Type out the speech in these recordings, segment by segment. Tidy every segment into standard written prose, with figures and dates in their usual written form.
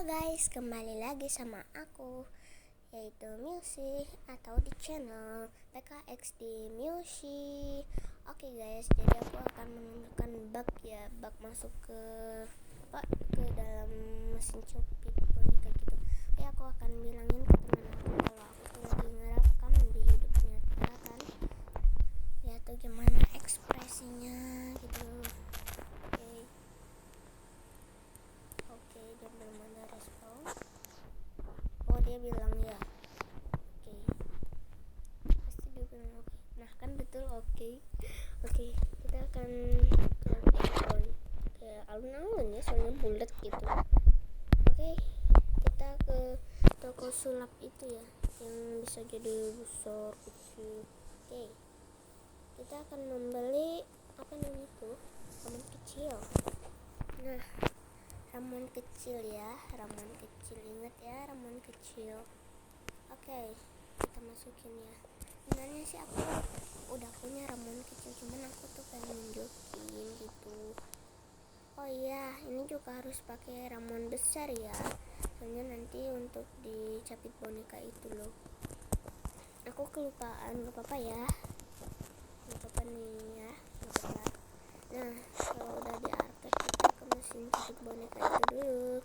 Guys, kembali lagi sama aku, yaitu Milsi, atau di channel PKXD Milsi. Oke guys, jadi aku akan menunjukkan bug masuk ke dalam mesin copy boneka gitu. Aku akan bilangin ke teman aku kalau aku tuh lagi ngerekam di hidup nyata kan. Ya tuh gimana ekspresinya gitu. Oke, dia belum ada respon. Oh, dia bilang ya. Oke. Pasti dia bilang oke. Nah, kan betul oke. Oke, kita akan telepon kayak alun-alun ya, soalnya bulat gitu. Oke, kita ke toko sulap itu ya, yang bisa jadi besar kecil. Oke. Kita akan membeli apa namanya tuh? Ramuan kecil. Nah, ramuan kecil ya, ramuan kecil, ingat ya, ramuan kecil. Oke, kita masukin ya. Sebenarnya sih aku udah punya ramuan kecil, cuman aku tuh pengen nunjukin gitu. Oh iya, ini juga harus pakai ramuan besar ya, soalnya nanti untuk dicapit boneka itu loh. Aku kelupaan, gak apa-apa ya, gak apa-apa nih ya, gak apa-apa. Nah, kalau udah di arcade, kita ke mesin capit boneka itu dulu.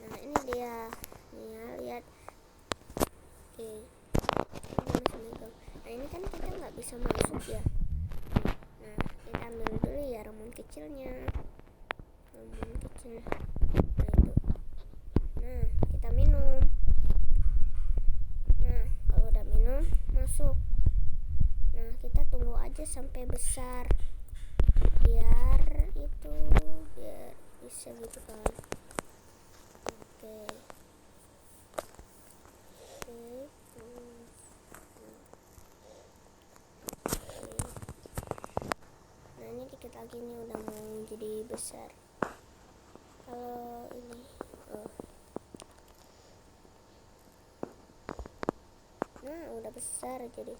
Nah, ini dia nih ya, lihat. Oke, nah ini kan kita nggak bisa masuk ya. Nah, kita ambil dulu ya ramuan kecilnya, ramuan kecil. Nah itu, nah kita minum. Nah, kalau udah minum, masuk. Nah, kita tunggu aja sampai besar, biar bisa gitu kan. Oke. Nah, ini dikit lagi nih udah mau jadi besar. Kalau ini nah udah besar jadi.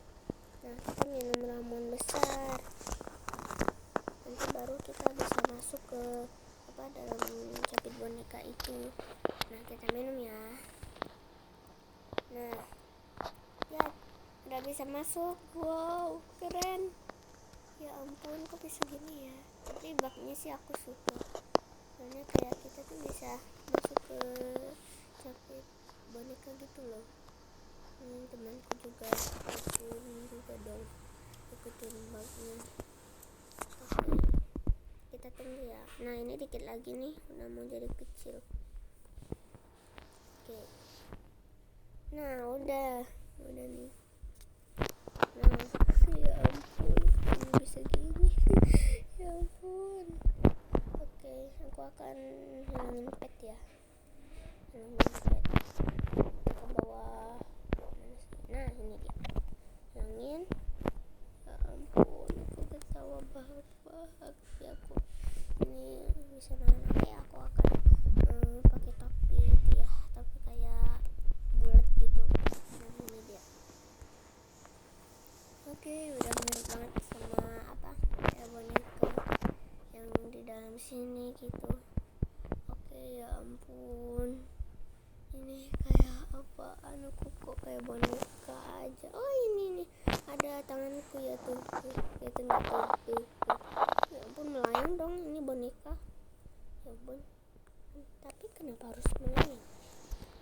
Nah, kita minum ramuan besar, nanti baru kita bisa masuk ke dalam capit boneka itu. Nah, kita minum ya. Nah, ya udah bisa masuk. Wow, keren. Ya ampun, kok bisa gini ya. Tapi bugnya sih aku suka, soalnya kayak kita tuh bisa masuk ke capit boneka gitu loh. Temanku juga ikutin bugnya. Oke, kita tunggu ya. Nah, ini dikit lagi nih udah mau jadi kecil. Oke, nah udah nih. Nah, ya ampun, ini bisa gini. Ya ampun. Oke, aku akan hilangin pet ya, ke bawah. Nah, ini dia, hilangin. Ya ampun, aku ketawa bahak ya. Aku ini bisa nahan. Aku akan pakai topi itu ya, topi kayak bulat gitu. Nah, ini dia. Oke, udah mirip banget sama kayak boneka yang di dalam sini gitu. Oke, ya ampun, ini kayak apaan, aku kok kayak boneka aja. Oh, ini nih ada tanganku ya tuh. Ya ampun, melayang dong ini boneka. Ya ampun, tapi kenapa harus melayang?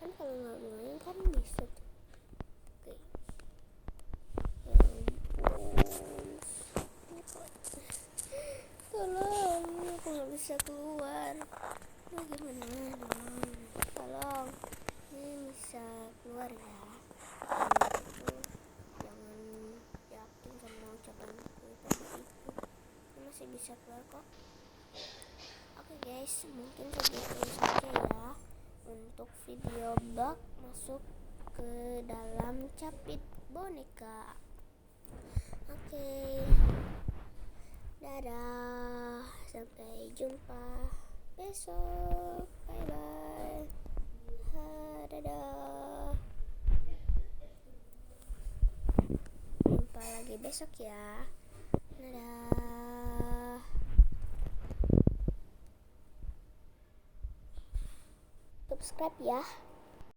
Kan kalau nggak melayang kan bisa tuh. Oke. Ya ampun, tolong, aku nggak bisa keluar. Nah, gimana dong, tolong, ini bisa keluar ya. Jangan yakin sama ucapanku tadi itu, masih bisa keluar kok. Oke guys, mungkin segitu saja ya untuk video bug masuk ke dalam capit boneka. Oke, dadah, sampai jumpa besok. Bye bye. Dadah, jumpa lagi besok ya. Dadah. subscribe ya.